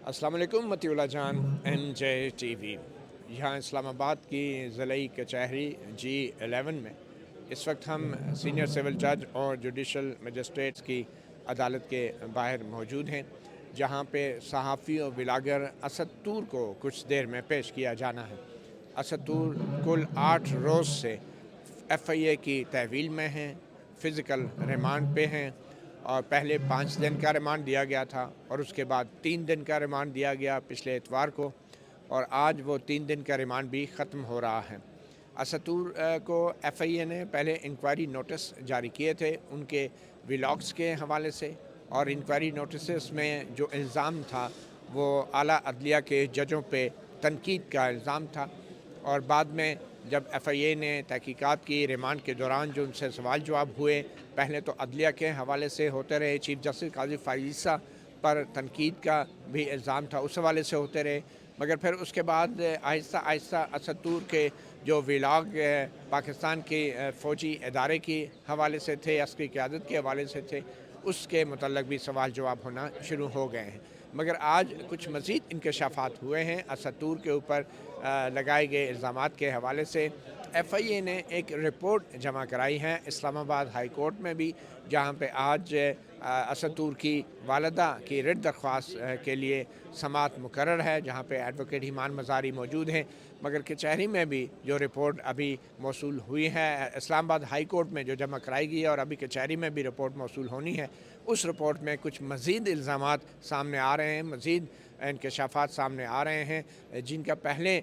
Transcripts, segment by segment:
السلام علیکم متی اللہ جان این جے ٹی وی یہاں اسلام آباد کی ضلعی کچہری G11 میں اس وقت ہم سینئر سول جج اور جوڈیشل مجسٹریٹس کی عدالت کے باہر موجود ہیں، جہاں پہ صحافی اور ولاگر اسد طور کو کچھ دیر میں پیش کیا جانا ہے۔ اسد طور کل 8 روز سے FIA کی تحویل میں ہیں، فزیکل ریمانڈ پہ ہیں، اور پہلے 5 دن کا ریمانڈ دیا گیا تھا اور اس کے بعد 3 دن کا ریمانڈ دیا گیا پچھلے اتوار کو، اور آج وہ 3 دن کا ریمانڈ بھی ختم ہو رہا ہے۔ اسد طور کو FIA نے پہلے انکوائری نوٹس جاری کیے تھے ان کے ولاگز کے حوالے سے، اور انکوائری نوٹسز میں جو الزام تھا وہ اعلیٰ عدلیہ کے ججوں پہ تنقید کا الزام تھا، اور بعد میں جب FIA نے تحقیقات کی ریمانڈ کے دوران جو ان سے سوال جواب ہوئے، پہلے تو عدلیہ کے حوالے سے ہوتے رہے، چیف جسٹس قاضی فائز عیسیٰ پر تنقید کا بھی الزام تھا، اس حوالے سے ہوتے رہے، مگر پھر اس کے بعد آہستہ آہستہ اسد طور کے جو ولاگ پاکستان کے فوجی ادارے کے حوالے سے تھے، عسکری قیادت کے حوالے سے تھے، اس کے متعلق بھی سوال جواب ہونا شروع ہو گئے ہیں۔ مگر آج کچھ مزید انکشافات ہوئے ہیں اسد طور کے اوپر لگائے گئے الزامات کے حوالے سے۔ FIA نے ایک رپورٹ جمع کرائی ہے اسلام آباد ہائی کورٹ میں بھی، جہاں پہ آج اسد طور کی والدہ کی ریٹ درخواست کے لیے سماعت مقرر ہے، جہاں پہ ایڈوکیٹ ایمان مزاری موجود ہیں، مگر کچہری میں بھی جو رپورٹ ابھی موصول ہوئی ہے اسلام آباد ہائی کورٹ میں جو جمع کرائی گئی ہے، اور ابھی کچہری میں بھی رپورٹ موصول ہونی ہے، اس رپورٹ میں کچھ مزید الزامات سامنے آ رہے ہیں، مزید انکشافات سامنے آ رہے ہیں جن کا پہلے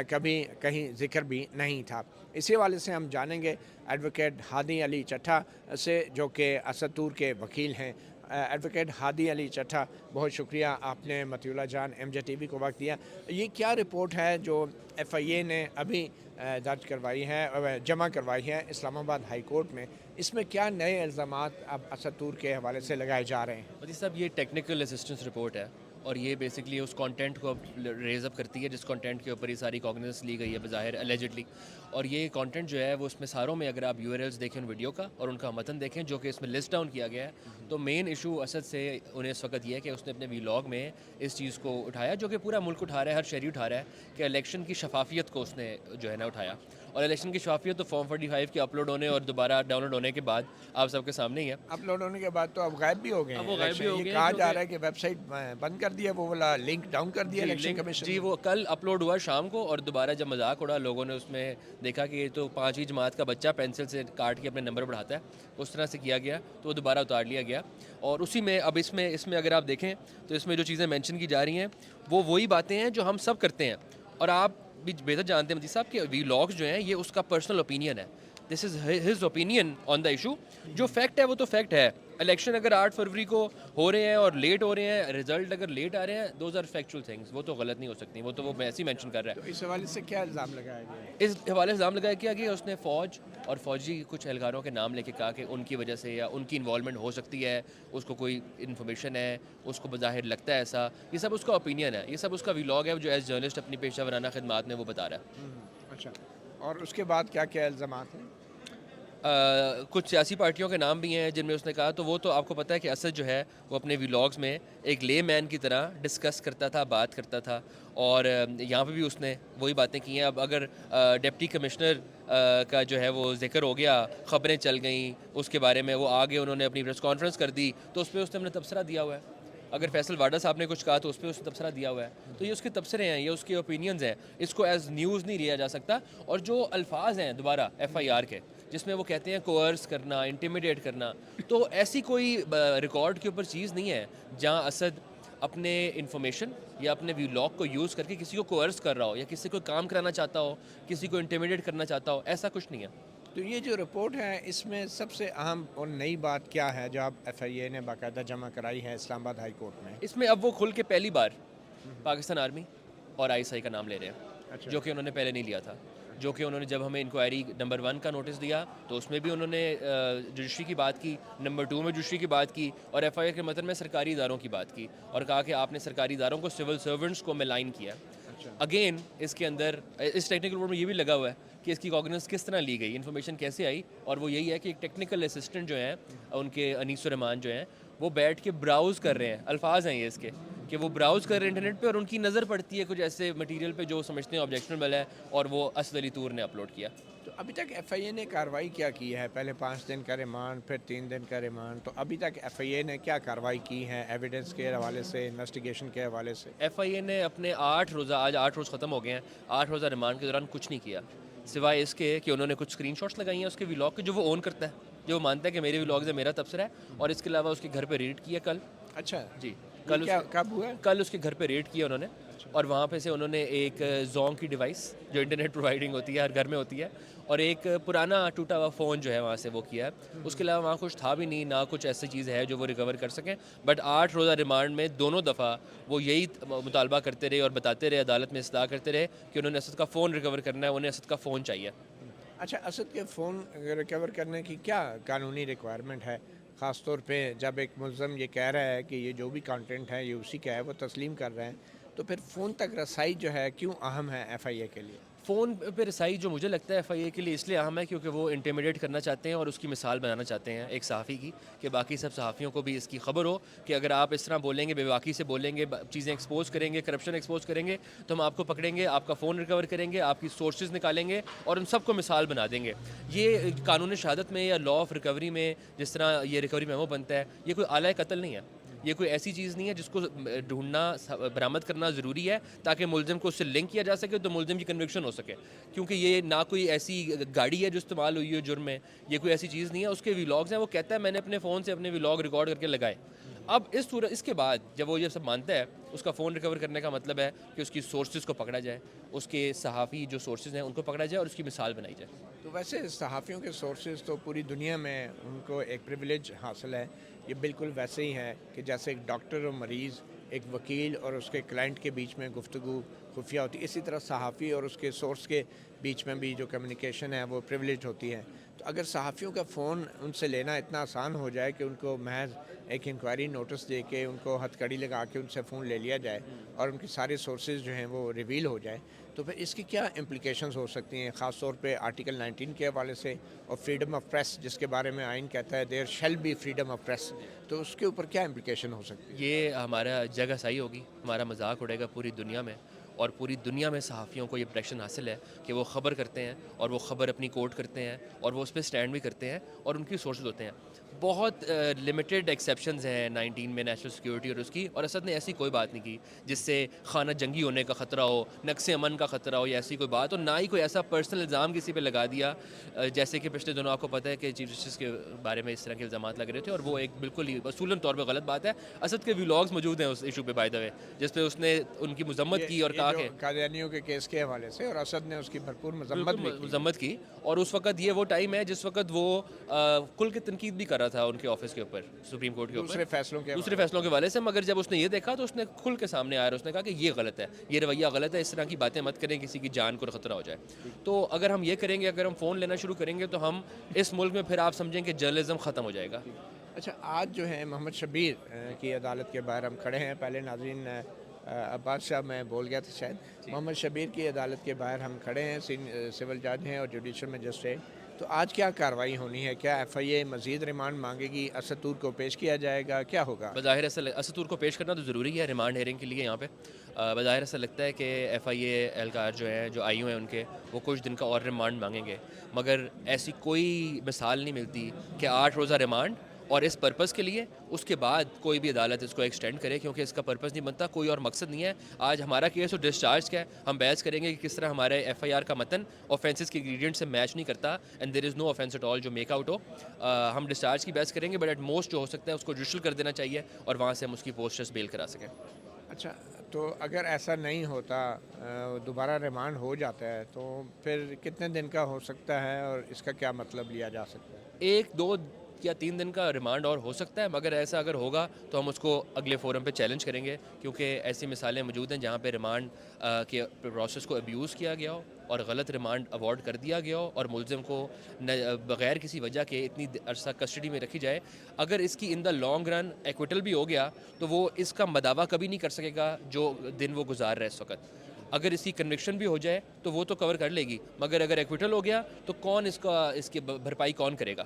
کبھی کہیں ذکر بھی نہیں تھا۔ اسی حوالے سے ہم جانیں گے ایڈوکیٹ ہادی علی چٹھا سے، جو کہ اسد طور کے وکیل ہیں۔ ایڈوکیٹ ہادی علی چٹھا، بہت شکریہ آپ نے متی اللہ جان MJ TV کو وقت دیا۔ یہ کیا رپورٹ ہے جو FIA نے ابھی درج کروائی ہے، جمع کروائی ہے اسلام آباد ہائی کورٹ میں؟ اس میں کیا نئے الزامات اب اسد طور کے حوالے سے لگائے جا رہے ہیں؟ مودی صاحب، یہ ٹیکنیکل اسسٹنس رپورٹ ہے، اور یہ بیسکلی اس کانٹینٹ کو ریز اپ کرتی ہے جس کانٹینٹ کے اوپر یہ ساری کاگنیزنس لی گئی ہے بظاہر اللیجڈلی، اور یہ کانٹینٹ جو ہے وہ اس میں ساروں میں اگر آپ URLs دیکھیں ان ویڈیو کا اور ان کا متن دیکھیں جو کہ اس میں لسٹ ڈاؤن کیا گیا ہے، تو مین ایشو اسد سے انہیں اس وقت یہ ہے کہ اس نے اپنے ولاگ میں اس چیز کو اٹھایا جو کہ پورا ملک اٹھا رہا ہے، ہر شہری اٹھا رہا ہے، کہ الیکشن کی شفافیت کو اس نے جو ہے نا اٹھایا، اور الیکشن کی شفافیت تو فارم 45 کے اپلوڈ ہونے اور دوبارہ ڈاؤن لوڈ ہونے کے بعد آپ سب کے سامنے ہی ہے۔ اپلوڈ ہونے کے بعد تو اب غائب بھی ہو گئے اب ہیں وہ غائب بھی الیکشن، ہو یہ گئے ہیں کہا جا کیونکہ رہا ہے کہ ویب سائٹ بند کر دیا، وہ والا لنک ڈاؤن کر دیا الیکشن کمیشن جی نے۔ وہ کل اپلوڈ ہوا شام کو، اور دوبارہ جب مذاق اڑا لوگوں نے اس میں دیکھا کہ یہ تو 5ویں جماعت کا بچہ پینسل سے کاٹ کے اپنے نمبر بڑھاتا ہے، اس طرح سے کیا گیا تو وہ دوبارہ اتار لیا گیا، اور اسی میں اب اس میں اگر آپ دیکھیں تو اس میں جو چیزیں مینشن کی جا رہی ہیں وہ وہی باتیں ہیں جو ہم سب کرتے ہیں، اور آپ بھی بہتر جانتے ہیں مودی صاحب کہ ولاگز جو ہیں یہ اس کا پرسنل اوپینین ہے، this is his opinion on the issue, جو فیکٹ ہے وہ تو فیکٹ ہے۔ الیکشن اگر 8 فروری کو ہو رہے ہیں اور لیٹ ہو رہے ہیں، ریزلٹ اگر لیٹ آ رہے ہیں، دوز آر فیکچوئل تھنگس، وہ تو غلط نہیں ہو سکتی، وہ تو وہ ایسے ہی مینشن کر رہا تو ہے۔ اس حوالے سے کیا الزام لگایا گیا ہے؟ اس حوالے سے الزام لگایا کیا کہ اس نے فوج اور فوجی کچھ اہلکاروں کے نام لے کے کہا کہ ان کی وجہ سے یا ان کی انوالومنٹ ہو سکتی ہے، اس کو کوئی انفارمیشن ہے، اس کو بظاہر لگتا ہے ایسا، یہ سب اس کا اوپینین ہے، یہ سب اس کا ولاگ ہے جو ایز جرنلسٹ اپنی پیشہ ورانہ خدمات میں وہ بتا رہا ہے۔ اچھا، اور اس کے بعد کیا کیا الزامات ہیں؟ کچھ سیاسی پارٹیوں کے نام بھی ہیں جن میں اس نے کہا، تو وہ تو آپ کو پتہ ہے کہ اسد جو ہے وہ اپنے ولاگز میں ایک لے مین کی طرح ڈسکس کرتا تھا، بات کرتا تھا، اور یہاں پہ بھی اس نے وہی باتیں کی ہیں۔ اب اگر ڈپٹی کمشنر کا جو ہے وہ ذکر ہو گیا، خبریں چل گئیں اس کے بارے میں، وہ آگے انہوں نے اپنی پریس کانفرنس کر دی تو اس پہ اس نے اپنا تبصرہ دیا ہوا ہے۔ اگر فیصل واڈا صاحب نے کچھ کہا تو اس پہ اس نے تبصرہ دیا ہوا ہے، تو یہ اس کے تبصرے ہیں، یہ اس کے اوپینینز ہیں، اس کو ایز نیوز نہیں لیا جا سکتا۔ اور جو الفاظ ہیں دوبارہ FIR کے جس میں وہ کہتے ہیں کوئرس کرنا، انٹیمیڈیٹ کرنا، تو ایسی کوئی ریکارڈ کے اوپر چیز نہیں ہے جہاں اسد اپنے انفارمیشن یا اپنے ولاگ کو یوز کر کے کسی کو کوئرس کر رہا ہو یا کسی کو کام کرانا چاہتا ہو، کسی کو انٹیمیڈیٹ کرنا چاہتا ہو، ایسا کچھ نہیں ہے۔ تو یہ جو رپورٹ ہے اس میں سب سے اہم اور نئی بات کیا ہے جو اب FIA نے باقاعدہ جمع کرائی ہے اسلام آباد ہائی کورٹ میں؟ اس میں اب وہ کھل کے پہلی بار پاکستان آرمی اور ISI کا نام لے رہے ہیں، اچھا، جو کہ انہوں نے پہلے نہیں لیا تھا، جو کہ انہوں نے جب ہمیں انکوائری نمبر 1 کا نوٹس دیا تو اس میں بھی انہوں نے جوڈیشری کی بات کی، نمبر 2 میں جوڈیشری کی بات کی، اور FIR کے متن میں سرکاری اداروں کی بات کی، اور کہا کہ آپ نے سرکاری اداروں کو سول سرونٹس کو ملائن کیا۔ اچھا، اگین اس کے اندر اس ٹیکنیکل رپورٹ میں یہ بھی لگا ہوا ہے کہ اس کی کاگنیزنس کس طرح لی گئی، انفارمیشن کیسے آئی، اور وہ یہی ہے کہ ایک ٹیکنیکل اسسٹنٹ جو ہیں ان کے انیس الرحمان جو ہیں وہ بیٹھ کے براؤز کر رہے ہیں، الفاظ ہیں یہ اس کے، کہ وہ براؤز کر رہے ہیں انٹرنیٹ پہ اور ان کی نظر پڑتی ہے کچھ ایسے مٹیریل پہ جو سمجھتے ہیں آبجیکشنبل ہے اور وہ اسد علی طور نے اپلوڈ کیا. تو ابھی تک ایف آئی اے نے کارروائی کیا کی ہے؟ پہلے 5 دن کا ریمانڈ، پھر 3 دن کا ریمانڈ، تو ابھی تک ایف آئی اے نے کیا کارروائی کی ہے ایویڈنس کے حوالے سے، انویسٹیگیشن کے حوالے سے؟ ایف آئی اے نے اپنے 8 روزہ، آج 8 روز ختم ہو گئے ہیں، 8 روزہ ریمانڈ کے دوران کچھ نہیں کیا سوائے اس کے کہ انہوں نے کچھ اسکرین شاٹس لگائی ہیں اس کے ولاگ کے جو وہ اون کرتا ہے، جو وہ مانتا ہے کہ میرے ولاگز ہے، میرا تبصرہ ہے، اور اس کے علاوہ اس کے گھر پہ ریڈ کیا کل. اچھا جی کل کیا کب ہوا ہے؟ کل اس کے گھر پہ ریڈ کیا انہوں نے، اور وہاں پہ سے انہوں نے ایک زونگ کی ڈیوائس جو انٹرنیٹ پرووائڈنگ ہوتی ہے ہر گھر میں ہوتی ہے، اور ایک پرانا ٹوٹا ہوا فون جو ہے وہاں سے وہ کیا ہے. اس کے علاوہ وہاں کچھ تھا بھی نہیں، نہ کچھ ایسی چیز ہے جو وہ ریکور کر سکیں. بٹ 8 روزہ ریمانڈ میں دونوں دفعہ وہ یہی مطالبہ کرتے رہے اور بتاتے رہے، عدالت میں اصلاح کرتے رہے کہ انہوں نے اسد کا فون ریکور کرنا ہے، انہیں اسد کا فون چاہیے. اچھا، اسد کے فون ریکور کرنے کی کیا قانونی ریکوائرمنٹ ہے، خاص طور پہ جب ایک ملزم یہ کہہ رہا ہے کہ یہ جو بھی کانٹینٹ ہے یہ اسی کا ہے، وہ تسلیم کر رہے ہیں، تو پھر فون تک رسائی جو ہے کیوں اہم ہے ایف آئی اے کے لیے؟ فون پہ رسائی جو مجھے لگتا ہے ایف آئی اے کے لیے اس لیے اہم ہے کیونکہ وہ انٹیمیڈیٹ کرنا چاہتے ہیں اور اس کی مثال بنانا چاہتے ہیں ایک صحافی کی، کہ باقی سب صحافیوں کو بھی اس کی خبر ہو کہ اگر آپ اس طرح بولیں گے، بے باکی سے بولیں گے، چیزیں ایکسپوز کریں گے، کرپشن ایکسپوز کریں گے، تو ہم آپ کو پکڑیں گے، آپ کا فون ریکور کریں گے، آپ کی سورسز نکالیں گے اور ان سب کو مثال بنا دیں گے. یہ قانون شہادت میں یا لا آف ریکوری میں جس طرح یہ ریکوری میمو بنتا ہے، یہ کوئی اعلی قتل نہیں ہے، یہ کوئی ایسی چیز نہیں ہے جس کو ڈھونڈنا، برآمد کرنا ضروری ہے تاکہ ملزم کو اس سے لنک کیا جا سکے تو ملزم کی کنوکشن ہو سکے. کیونکہ یہ نہ کوئی ایسی گاڑی ہے جو استعمال ہوئی ہے جرم میں، یہ کوئی ایسی چیز نہیں ہے. اس کے ولاگز ہیں، وہ کہتا ہے میں نے اپنے فون سے اپنے ولاگ ریکارڈ کر کے لگائے. اب اس کے بعد جب وہ یہ سب مانتا ہے، اس کا فون ریکور کرنے کا مطلب ہے کہ اس کی سورسز کو پکڑا جائے، اس کے صحافی جو سورسز ہیں ان کو پکڑا جائے اور اس کی مثال بنائی جائے. تو ویسے صحافیوں کے سورسز تو پوری دنیا میں ان کو ایک پریویلیج حاصل ہے، یہ بالکل ویسے ہی ہے کہ جیسے ایک ڈاکٹر اور مریض، ایک وکیل اور اس کے کلائنٹ کے بیچ میں گفتگو خفیہ ہوتی ہے، اسی طرح صحافی اور اس کے سورس کے بیچ میں بھی جو کمیونیکیشن ہے وہ پریویلیج ہوتی ہے. تو اگر صحافیوں کا فون ان سے لینا اتنا آسان ہو جائے کہ ان کو محض ایک انکوائری نوٹس دے کے ان کو ہتھ کڑی لگا کے ان سے فون لے لیا جائے اور ان کے سارے سورسز جو ہیں وہ ریویل ہو جائے، تو پھر اس کی کیا امپلیکیشنز ہو سکتی ہیں، خاص طور پہ آرٹیکل 19 کے حوالے سے اور فریڈم آف پریس جس کے بارے میں آئین کہتا ہے there shall be freedom of press, تو اس کے اوپر کیا امپلیکیشن ہو سکتی ہے؟ یہ ہمارا جگہ سائی ہوگی، ہمارا مذاق اڑے گا پوری دنیا میں، اور پوری دنیا میں صحافیوں کو یہ پروٹیکشن حاصل ہے کہ وہ خبر کرتے ہیں اور وہ خبر اپنی کوٹ کرتے ہیں اور وہ اس پہ سٹینڈ بھی کرتے ہیں اور ان کی سورسز ہوتے ہیں. بہت لمیٹڈ ایکسیپشنز ہیں 19 میں نیشنل سیکیورٹی اور اس کی، اور اسد نے ایسی کوئی بات نہیں کی جس سے خانہ جنگی ہونے کا خطرہ ہو، نقص امن کا خطرہ ہو یا ایسی کوئی بات، اور نہ ہی کوئی ایسا پرسنل الزام کسی پہ لگا دیا جیسے کہ پچھلے دنوں آپ کو پتہ ہے کہ چیف جسٹس کے بارے میں اس طرح کے الزامات لگ رہے تھے، اور وہ ایک بالکل ہی اصولاً طور پہ غلط بات ہے. اسد کے ولاگز موجود ہیں اس ایشو پہ بائی دا وے، جس پہ اس نے ان کی مذمت کی اور کہا کہ قادیانیوں کے کیس کے حوالے سے، اور اسد نے اس کی بھرپور مذمت کی. اور اس وقت یہ وہ ٹائم ہے جس وقت وہ کل کی تنقید بھی کر رہا تھا ان کے آفس کے اوپر، سپریم کورٹ کے اوپر، دوسرے فیصلوں کے حوالے سے. مگر جب اس نے یہ دیکھا تو اس نے کھل کے سامنے آیا اور اس نے کہا کہ یہ غلط ہے، یہ رویہ غلط ہے، اس طرح کی باتیں مت کریں کسی کی جان کو خطرہ ہو جائے. تو اگر ہم یہ کریں گے، اگر ہم فون لینا شروع کریں گے تو ہم اس ملک میں پھر آپ سمجھیں کہ جرنلزم ختم ہو جائے گا. اچھا، آج جو ہے محمد شبیر کی عدالت کے باہر ہم کھڑے ہیں. پہلے ناظرین عباس صاحب میں بول گیا تھا شاید، محمد شبیر کی عدالت کے باہر ہم کھڑے ہیں، سول جج ہیں اور جوڈیشل مجسٹریٹ. تو آج کیا کارروائی ہونی ہے؟ کیا ایف آئی اے مزید ریمانڈ مانگے گی؟ اسد طور کو پیش کیا جائے گا؟ کیا ہوگا؟ بظاہر اسد طور کو پیش کرنا تو ضروری ہے ریمانڈ ہیئرنگ کے لیے یہاں پہ. بظاہر ایسا لگتا ہے کہ ایف آئی اے اہلکار جو ہیں، جو آئی او ہیں ان کے، وہ کچھ دن کا اور ریمانڈ مانگیں گے. مگر ایسی کوئی مثال نہیں ملتی کہ 8 روزہ ریمانڈ اور اس پرپس کے لیے اس کے بعد کوئی بھی عدالت اس کو ایکسٹینڈ کرے، کیونکہ اس کا پرپس نہیں بنتا، کوئی اور مقصد نہیں ہے. آج ہمارا کیس اور ڈسچارج کا ہے، ہم بحث کریں گے کہ کس طرح ہمارے ایف آئی آر کا متن آفینسز کے انگریڈینٹ سے میچ نہیں کرتا، and there is no offence at all جو میک آؤٹ ہو. ہم ڈسچارج کی بحث کریں گے، بٹ ایٹ موسٹ جو ہو سکتا ہے اس کو جوڈیشل کر دینا چاہیے اور وہاں سے ہم اس کی پوسٹرس بیل کرا سکیں. اچھا، تو اگر ایسا نہیں ہوتا، دوبارہ ریمانڈ ہو جاتا ہے، تو پھر کتنے دن کا ہو سکتا ہے اور اس کا کیا مطلب لیا جا سکتا ہے؟ 1 2 یا 3 دن کا ریمانڈ اور ہو سکتا ہے. مگر ایسا اگر ہوگا تو ہم اس کو اگلے فورم پہ چیلنج کریں گے، کیونکہ ایسی مثالیں موجود ہیں جہاں پہ ریمانڈ کے پروسیس کو ابیوز کیا گیا ہو اور غلط ریمانڈ اوارڈ کر دیا گیا ہو اور ملزم کو بغیر کسی وجہ کے اتنی عرصہ کسٹڈی میں رکھی جائے. اگر اس کی ان دا لانگ رن ایکویٹل بھی ہو گیا تو وہ اس کا مداوع کبھی نہیں کر سکے گا جو دن وہ گزار رہا ہے اس وقت. اگر اس کی کنوکشن بھی ہو جائے تو وہ تو کور کر لے گی، مگر اگر ایکویٹل ہو گیا تو کون اس کی بھرپائی کون کرے گا؟